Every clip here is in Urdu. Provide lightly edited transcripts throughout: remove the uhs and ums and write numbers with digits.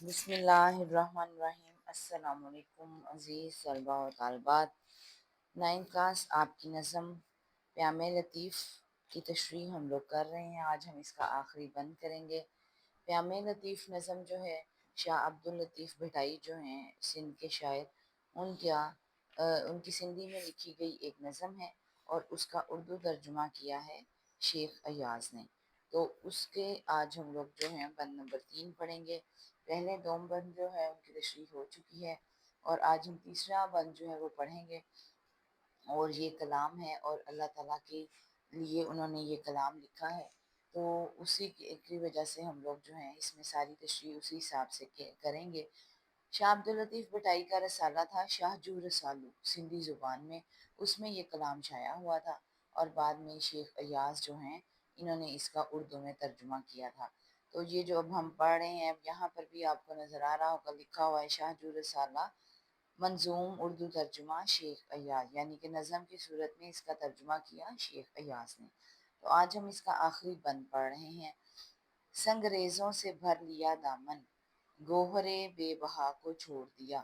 بسم اللہ الرحمن الرحیم۔ السلام علیکم عزیز طلباء و طالبات۔ 9th کلاس آپ کی نظم پیام لطیف کی تشریح ہم لوگ کر رہے ہیں۔ آج ہم اس کا آخری بند کریں گے۔ پیام لطیف نظم جو ہے شاہ عبداللطیف بھٹائی جو ہیں سندھ کے شاعر، ان کی سندھی میں لکھی گئی ایک نظم ہے اور اس کا اردو ترجمہ کیا ہے شیخ ایاز نے۔ تو اس کے آج ہم لوگ جو ہیں بند نمبر 3 پڑھیں گے۔ پہلے 2 بند جو ہے ان کی تشریح ہو چکی ہے اور آج ہم تیسرا بند جو ہے وہ پڑھیں گے، اور یہ کلام ہے اور اللہ تعالیٰ کے لیے انہوں نے یہ کلام لکھا ہے، تو اسی کی وجہ سے ہم لوگ جو ہیں اس میں ساری تشریح اسی حساب سے کریں گے۔ شاہ عبداللطیف بھٹائی کا رسالہ تھا شاہ جو رسالو سندھی زبان میں، اس میں یہ کلام شائع ہوا تھا اور بعد میں شیخ ایاز جو ہیں انہوں نے اس کا اردو میں ترجمہ کیا تھا۔ تو یہ جو اب ہم پڑھ رہے ہیں، اب یہاں پر بھی آپ کو نظر آ رہا ہوگا لکھا ہوا ہے شاہ جو رسالہ منظوم اردو ترجمہ شیخ ایاز، یعنی کہ نظم کی صورت میں اس کا ترجمہ کیا شیخ ایاز نے۔ تو آج ہم اس کا آخری بند پڑھ رہے ہیں۔ سنگریزوں سے بھر لیا دامن، گوہرے بے بہا کو چھوڑ دیا۔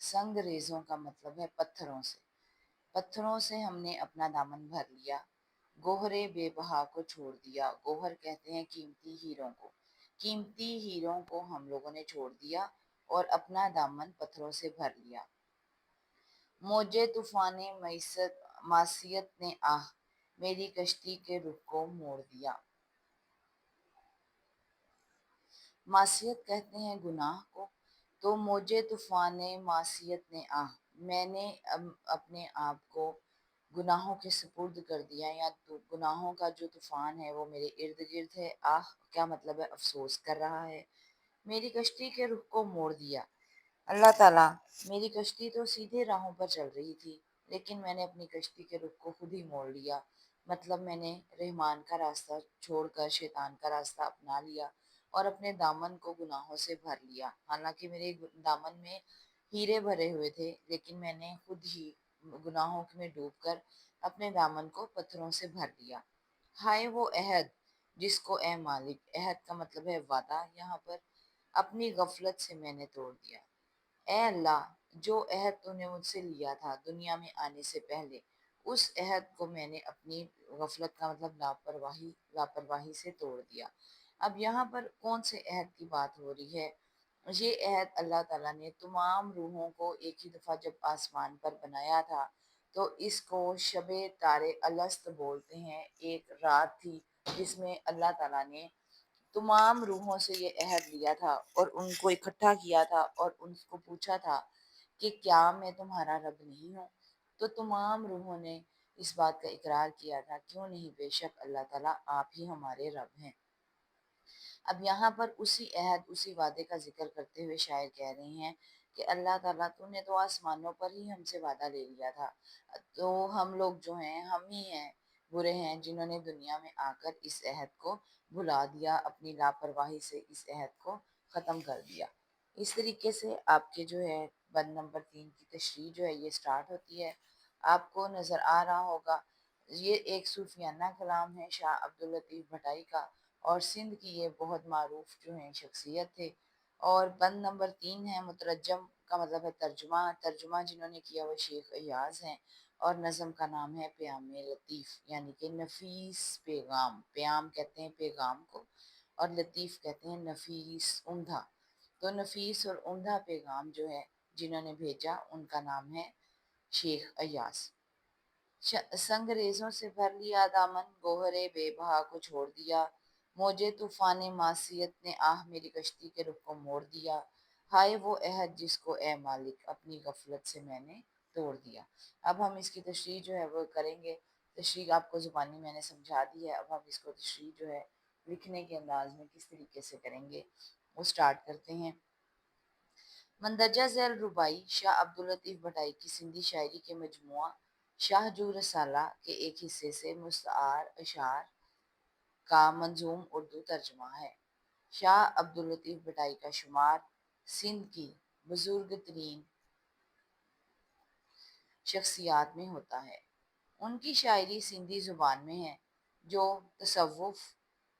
سنگریزوں کا مطلب ہے پتھروں سے، پتھروں سے ہم نے اپنا دامن بھر لیا، گوہرے بے بہا کو چھوڑ دیا۔ گوہر کہتے ہیں قیمتی ہیروں کو، قیمتی ہیروں کو ہم لوگوں نے چھوڑ دیا اور اپنا دامن پتھروں سے بھر لیا۔ موجے طوفان معصیت نے آہ میری کشتی کے رخ کو موڑ دیا۔ معصیت کہتے ہیں گناہ کو، تو موجے طوفان معصیت نے آہ، میں نے اپنے آپ کو گناہوں کے سپرد کر دیا، یا گناہوں کا جو طوفان ہے وہ میرے ارد گرد ہے۔ آہ کیا مطلب ہے؟ افسوس کر رہا ہے۔ میری کشتی کے رخ کو موڑ دیا۔ اللہ تعالیٰ، میری کشتی تو سیدھے راہوں پر چل رہی تھی، لیکن میں نے اپنی کشتی کے رخ کو خود ہی موڑ لیا۔ مطلب میں نے رحمان کا راستہ چھوڑ کر شیطان کا راستہ اپنا لیا اور اپنے دامن کو گناہوں سے بھر لیا۔ حالانکہ میرے دامن میں ہیرے بھرے ہوئے تھے، لیکن میں نے خود ہی گناہوں میں ڈوب کر اپنے دامن کو پتھروں سے بھر لیا۔ ہائے وہ عہد جس کو اے مالک، عہد کا مطلب ہے وعدہ، یہاں پر اپنی غفلت سے میں نے توڑ دیا۔ اے اللہ، جو عہد تو نے مجھ سے لیا تھا دنیا میں آنے سے پہلے، اس عہد کو میں نے اپنی غفلت کا مطلب لاپرواہی سے توڑ دیا۔ اب یہاں پر کون سے عہد کی بات ہو رہی ہے؟ یہ عہد اللہ تعالیٰ نے تمام روحوں کو ایک ہی دفعہ جب آسمان پر بنایا تھا، تو اس کو شب تارے الست بولتے ہیں۔ ایک رات تھی جس میں اللہ تعالیٰ نے تمام روحوں سے یہ عہد لیا تھا اور ان کو اکٹھا کیا تھا اور ان کو پوچھا تھا کہ کیا میں تمہارا رب نہیں ہوں؟ تو تمام روحوں نے اس بات کا اقرار کیا تھا، کیوں نہیں، بے شک اللہ تعالیٰ آپ ہی ہمارے رب ہیں۔ اب یہاں پر اسی عہد، اسی وعدے کا ذکر کرتے ہوئے شاعر کہہ رہے ہیں کہ اللہ تعالیٰ تو نے تو آسمانوں پر ہی ہم سے وعدہ لے لیا تھا، تو ہم لوگ جو ہیں، ہم ہی ہیں برے ہیں جنہوں نے دنیا میں آ کر اس عہد کو بھلا دیا، اپنی لاپرواہی سے اس عہد کو ختم کر دیا۔ اس طریقے سے آپ کے جو ہے بند نمبر 3 کی تشریح جو ہے یہ سٹارٹ ہوتی ہے۔ آپ کو نظر آ رہا ہوگا یہ ایک صوفیانہ کلام ہے شاہ عبداللطیف بھٹائی کا، اور سندھ کی یہ بہت معروف جو ہیں شخصیت تھے۔ اور بند نمبر 3 ہے، مترجم کا مطلب ہے ترجمہ، ترجمہ جنہوں نے کیا وہ شیخ ایاز ہیں، اور نظم کا نام ہے پیام لطیف، یعنی کہ نفیس پیغام۔ پیام کہتے ہیں پیغام کو، اور لطیف کہتے ہیں نفیس، عمدہ۔ تو نفیس اور عمدہ پیغام جو ہے جنہوں نے بھیجا ان کا نام ہے شیخ ایاز۔ سنگریزوں سے بھر لیا دامن، گوہرے بے بہا کو چھوڑ دیا۔ موجے طوفان معصیت نے آہ میری کشتی کے رخ کو موڑ دیا۔ ہائے وہ عہد جس کو اے مالک اپنی غفلت سے میں نے توڑ دیا۔ اب ہم اس کی تشریح جو ہے وہ کریں گے۔ تشریح آپ کو زبانی میں نے سمجھا دی ہے، اب ہم اس کو تشریح جو ہے لکھنے کے انداز میں کس طریقے سے کریں گے وہ سٹارٹ کرتے ہیں۔ مندرجہ ذیل ربائی شاہ عبداللطیف بھٹائی کی سندھی شاعری کے مجموعہ شاہ جو رسالہ کے ایک حصے سے مستعار اشعار کا منظوم اردو ترجمہ ہے۔ شاہ عبداللطیف بھٹائی کا شمار سندھ کی بزرگ ترین شخصیات میں ہوتا ہے۔ ان کی شاعری سندھی زبان میں ہے جو تصوف،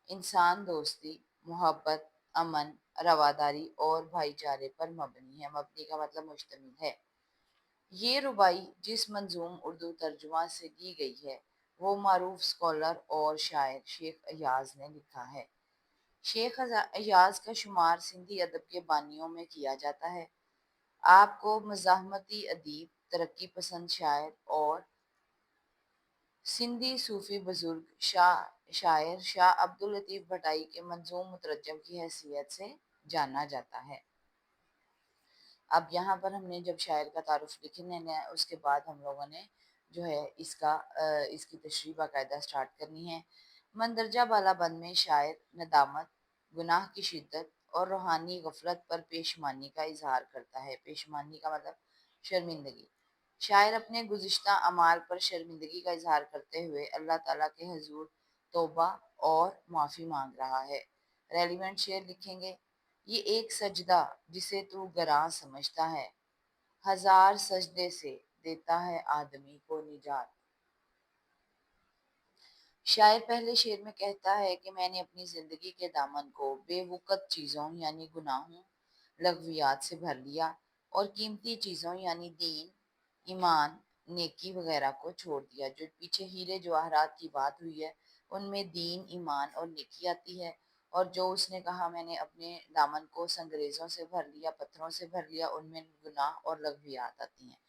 انسان دوستی، محبت، امن، رواداری اور بھائی چارے پر مبنی ہے۔ مبنی کا مطلب مشتمل ہے۔ یہ ربائی جس منظوم اردو ترجمہ سے کی گئی ہے وہ معروف اسکالر اور شاعر شیخ ایاز نے لکھا ہے۔ شیخ ایاز کا شمار سندھی ادب کے بانیوں میں کیا جاتا ہے۔ آپ کو مزاحمتی ادیب، ترقی پسند شاعر اور سندھی صوفی بزرگ شاعر شاہ عبداللطیف بھٹائی کے منظوم مترجم کی حیثیت سے جانا جاتا ہے۔ اب یہاں پر ہم نے جب شاعر کا تعارف لکھنے ہے اس کے بعد ہم لوگوں نے جو ہے اس کی تشریح باقاعدہ سٹارٹ کرنی ہے۔ مندرجہ بالا بند میں شاعر ندامت، گناہ کی شدت اور روحانی غفلت پر پیشمانی کا اظہار کرتا ہے۔ پیشمانی کا مطلب شرمندگی۔ شاعر اپنے گزشتہ اعمال پر شرمندگی کا اظہار کرتے ہوئے اللہ تعالیٰ کے حضور توبہ اور معافی مانگ رہا ہے۔ ریلیونٹ شعر لکھیں گے۔ یہ ایک سجدہ جسے تو گراں سمجھتا ہے، ہزار سجدے سے دیتا ہے آدمی کو نجات۔ شاعر پہلے شعر میں کہتا ہے کہ میں نے اپنی زندگی کے دامن کو بے وقت چیزوں یعنی گناہوں، لغویات سے بھر لیا اور قیمتی چیزوں یعنی دین، ایمان، نیکی وغیرہ کو چھوڑ دیا۔ جو پیچھے ہیرے جواہرات کی بات ہوئی ہے ان میں دین، ایمان اور نیکی آتی ہے، اور جو اس نے کہا میں نے اپنے دامن کو سنگریزوں سے بھر لیا، پتھروں سے بھر لیا، ان میں گناہ اور لغویات آتی ہیں،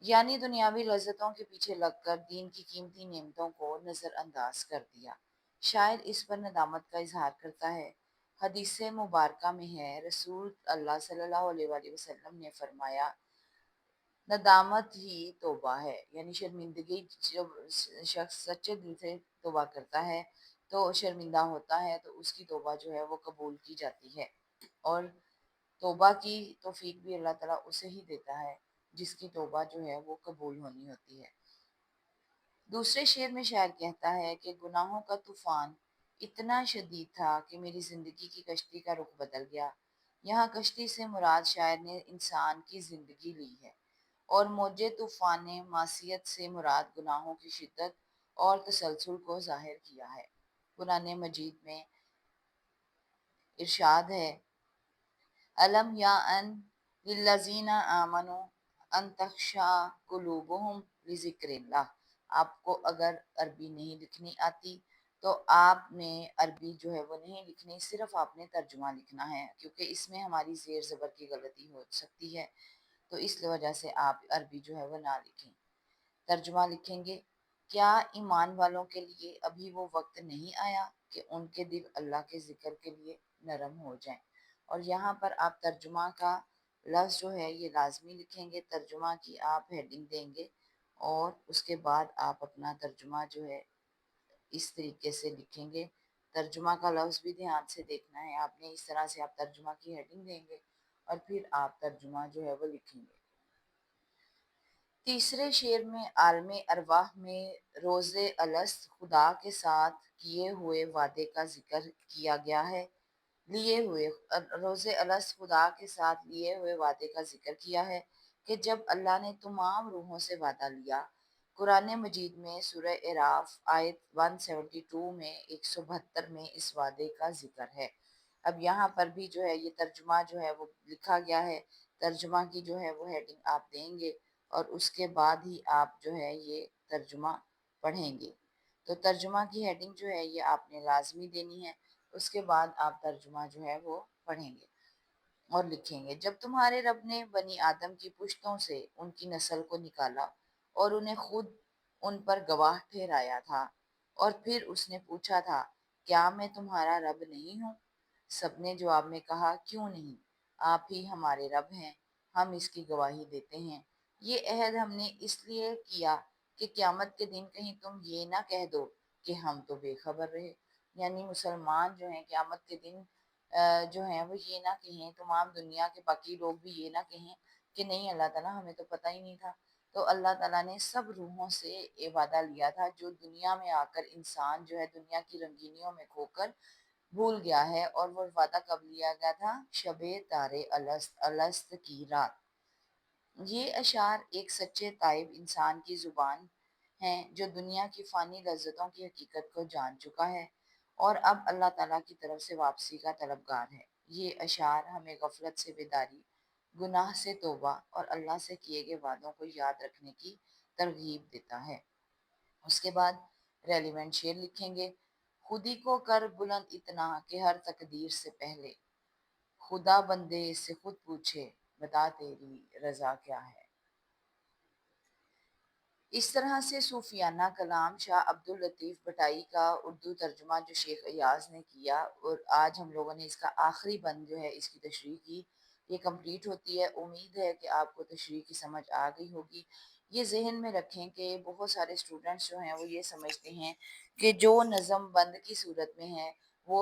یعنی دنیاوی لذتوں کے پیچھے لگ کر دین کی قیمتی نعمتوں کو نظر انداز کر دیا۔ شاعر اس پر ندامت کا اظہار کرتا ہے۔ حدیث مبارکہ میں ہے، رسول اللہ صلی اللہ علیہ وآلہ وسلم نے فرمایا، ندامت ہی توبہ ہے، یعنی شرمندگی جب شخص سچے دل سے توبہ کرتا ہے تو شرمندہ ہوتا ہے تو اس کی توبہ جو ہے وہ قبول کی جاتی ہے، اور توبہ کی توفیق بھی اللہ تعالیٰ اسے ہی دیتا ہے جس کی توبہ جو ہے وہ قبول ہونی ہوتی ہے۔ دوسرے شعر میں شاعر کہتا ہے کہ گناہوں کا طوفان اتنا شدید تھا کہ میری زندگی کی کشتی کا رخ بدل گیا۔ یہاں کشتی سے مراد شاعر نے انسان کی زندگی لی ہے، اور موج طوفان معصیت سے مراد گناہوں کی شدت اور تسلسل کو ظاہر کیا ہے۔ قرآن مجید میں ارشاد ہے، علم یا ان للذین آمنوا ان تخشع قلوبہم لذکر اللہ۔ آپ کو اگر عربی نہیں لکھنی آتی تو آپ نے عربی جو ہے وہ نہیں لکھنی، صرف آپ نے ترجمہ لکھنا ہے، کیونکہ اس میں ہماری زیر زبر کی غلطی ہو سکتی ہے، تو اس وجہ سے آپ عربی جو ہے وہ نہ لکھیں، ترجمہ لکھیں گے۔ کیا ایمان والوں کے لیے ابھی وہ وقت نہیں آیا کہ ان کے دل اللہ کے ذکر کے لیے نرم ہو جائیں؟ اور یہاں پر آپ ترجمہ کا لفظ جو ہے یہ لازمی لکھیں گے، ترجمہ کی آپ ہیڈنگ دیں گے، اور اس کے بعد آپ اپنا ترجمہ جو ہے اس طریقے سے لکھیں گے۔ ترجمہ کا لفظ بھی دھیان سے دیکھنا ہے، آپ نے اس طرح سے آپ ترجمہ کی ہیڈنگ دیں گے اور پھر آپ ترجمہ جو ہے وہ لکھیں گے۔ تیسرے شعر میں عالم ارواح میں روز الست خدا کے ساتھ کیے ہوئے وعدے کا ذکر کیا گیا ہے۔ روز الست خدا کے ساتھ لیے ہوئے وعدے کا ذکر کیا ہے کہ جب اللہ نے تمام روحوں سے وعدہ لیا۔ قرآن مجید میں سورہ اعراف آیت 172 میں 172 میں اس وعدے کا ذکر ہے۔ اب یہاں پر بھی جو ہے یہ ترجمہ جو ہے وہ لکھا گیا ہے، ترجمہ کی جو ہے وہ ہیڈنگ آپ دیں گے اور اس کے بعد ہی آپ جو ہے یہ ترجمہ پڑھیں گے۔ تو ترجمہ کی ہیڈنگ جو ہے یہ آپ نے لازمی دینی ہے، اس کے بعد آپ ترجمہ جو ہے وہ پڑھیں گے اور لکھیں گے۔ جب تمہارے رب نے بنی آدم کی پشتوں سے ان کی نسل کو نکالا اور انہیں خود ان پر گواہ ٹھہرایا تھا، اور پھر اس نے پوچھا تھا کیا میں تمہارا رب نہیں ہوں؟ سب نے جواب میں کہا کیوں نہیں، آپ ہی ہمارے رب ہیں، ہم اس کی گواہی دیتے ہیں۔ یہ عہد ہم نے اس لیے کیا کہ قیامت کے دن کہیں تم یہ نہ کہہ دو کہ ہم تو بے خبر رہے، یعنی مسلمان جو ہیں قیامت کے دن جو ہیں وہ یہ نہ کہیں، تمام دنیا کے باقی لوگ بھی یہ نہ کہیں کہ نہیں اللہ تعالیٰ ہمیں تو پتہ ہی نہیں تھا۔ تو اللہ تعالیٰ نے سب روحوں سے یہ وعدہ لیا تھا جو دنیا میں آ کر انسان جو ہے دنیا کی رنگینیوں میں کھو کر بھول گیا ہے، اور وہ وعدہ کب لیا گیا تھا؟ شب تار الست کی رات۔ یہ اشعار ایک سچے تائب انسان کی زبان ہیں جو دنیا کی فانی لذتوں کی حقیقت کو جان چکا ہے اور اب اللہ تعالیٰ کی طرف سے واپسی کا طلبگار ہے۔ یہ اشعار ہمیں غفلت سے بیداری، گناہ سے توبہ اور اللہ سے کیے گئے وعدوں کو یاد رکھنے کی ترغیب دیتا ہے۔ اس کے بعد ریلیونٹ شعر لکھیں گے۔ خودی کو کر بلند اتنا کہ ہر تقدیر سے پہلے خدا بندے سے خود پوچھے بتا تیری رضا کیا ہے۔ اس طرح سے صوفیانہ کلام شاہ عبداللطیف بھٹائی کا اردو ترجمہ جو شیخ ایاز نے کیا، اور آج ہم لوگوں نے اس کا آخری بند جو ہے اس کی تشریح کی، یہ کمپلیٹ ہوتی ہے۔ امید ہے کہ آپ کو تشریح کی سمجھ آ گئی ہوگی۔ یہ ذہن میں رکھیں کہ بہت سارے اسٹوڈنٹس جو ہیں وہ یہ سمجھتے ہیں کہ جو نظم بند کی صورت میں ہے وہ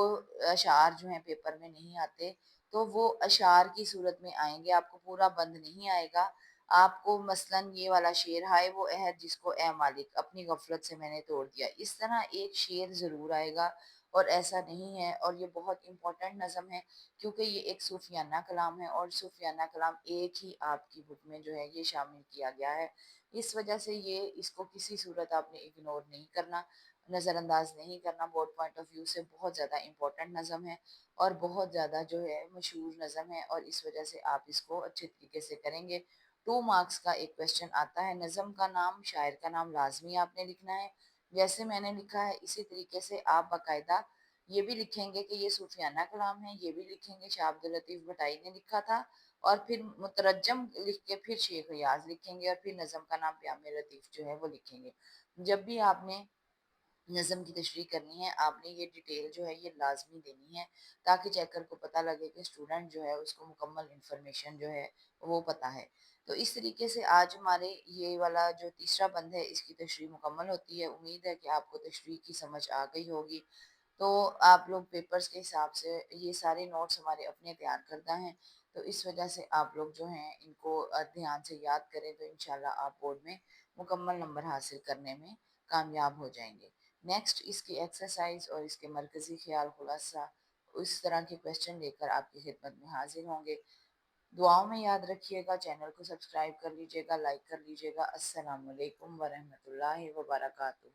اشعار جو ہیں پیپر میں نہیں آتے، تو وہ اشعار کی صورت میں آئیں گے، آپ کو پورا بند نہیں آئے گا۔ آپ کو مثلاً یہ والا شعر ہائے وہ عہد جس کو اے مالک اپنی غفلت سے میں نے توڑ دیا، اس طرح ایک شعر ضرور آئے گا، اور ایسا نہیں ہے۔ اور یہ بہت امپورٹنٹ نظم ہے کیونکہ یہ ایک صوفیانہ کلام ہے، اور صوفیانہ کلام ایک ہی آپ کی بک میں جو ہے یہ شامل کیا گیا ہے۔ اس وجہ سے یہ اس کو کسی صورت آپ نے اگنور نہیں کرنا، نظر انداز نہیں کرنا۔ بورڈ پوائنٹ آف ویو سے بہت زیادہ امپورٹنٹ نظم ہے اور بہت زیادہ جو ہے مشہور نظم ہے، اور اس وجہ سے آپ اس کو اچھے طریقے سے کریں گے۔ 2 مارکس کا ایک کویسچن آتا ہے، نظم کا نام، شاعر کا نام لازمی آپ نے لکھنا ہے۔ جیسے میں نے لکھا ہے اسی طریقے سے آپ باقاعدہ یہ بھی لکھیں گے کہ یہ صوفیانہ کلام ہے، یہ بھی لکھیں گے شاہ عبداللطیف بھٹائی نے لکھا تھا، اور پھر مترجم لکھ کے پھر شیخ ریاض لکھیں گے، اور پھر نظم کا نام پیام لطیف جو ہے وہ لکھیں گے۔ جب بھی آپ نے نظم کی تشریح کرنی ہے آپ نے یہ ڈیٹیل جو ہے یہ لازمی دینی ہے، تاکہ چیکر کو پتہ لگے کہ اسٹوڈنٹ جو ہے اس کو مکمل انفارمیشن جو ہے وہ پتہ ہے۔ تو اس طریقے سے آج ہمارے یہ والا جو تیسرا بند ہے اس کی تشریح مکمل ہوتی ہے۔ امید ہے کہ آپ کو تشریح کی سمجھ آ گئی ہوگی۔ تو آپ لوگ پیپرز کے حساب سے یہ سارے نوٹس ہمارے اپنے تیار کردہ ہیں، تو اس وجہ سے آپ لوگ جو ہیں ان کو دھیان سے یاد کریں تو انشاءاللہ آپ بورڈ میں مکمل نمبر حاصل کرنے میں کامیاب ہو جائیں گے۔ نیکسٹ اس کی ایکسرسائز اور اس کے مرکزی خیال خلاصہ اس طرح کے کویسچن لے کر آپ کی خدمت میں حاضر ہوں گے۔ دعاؤں میں یاد رکھیے گا، چینل کو سبسکرائب کر لیجیے گا، لائک کر لیجیے گا۔ السلام علیکم ورحمۃ اللہ وبرکاتہ۔